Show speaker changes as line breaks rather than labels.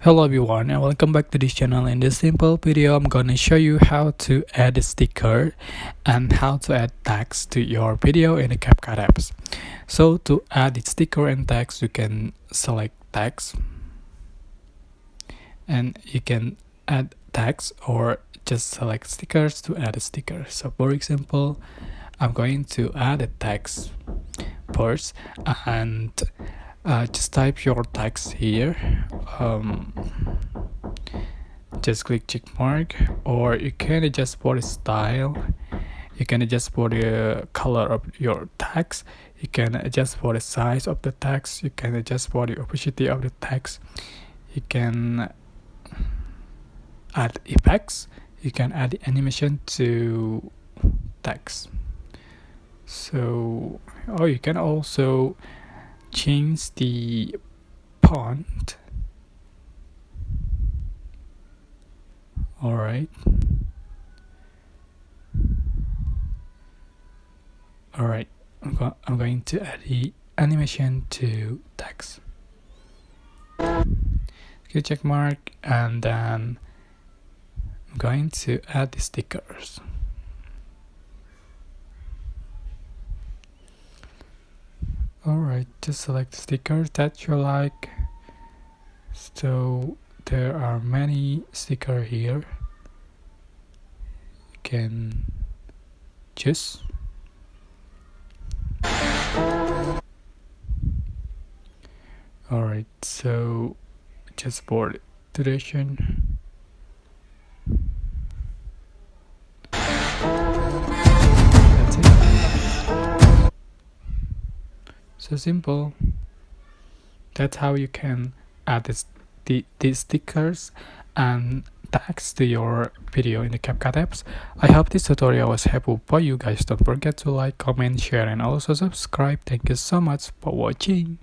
Hello everyone and welcome back to this channel. In this simple video I'm gonna show you how to add a sticker and how to add text to your video in the CapCut apps. So to add the sticker and text, you can select text and you can add text or just select stickers to add a sticker. So for example, I'm going to add a text first and just type your text here. Just click check mark, or you can adjust for the style, you can adjust for the color of your text, you can adjust for the size of the text, you can adjust for the opacity of the text, you can add effects, you can add the animation to text. So or you can also change the font. Alright, I'm going to add the animation to text. Okay, check mark, and then I'm going to add the stickers. Alright, just select the stickers that you like. So there are many stickers here. You can choose. Alright, so just for the duration. That's it. So simple. That's how you can add these stickers and text to your video in the CapCut apps. I hope this tutorial was helpful for you guys. Don't forget to like, comment, share, and also subscribe. Thank you so much for watching.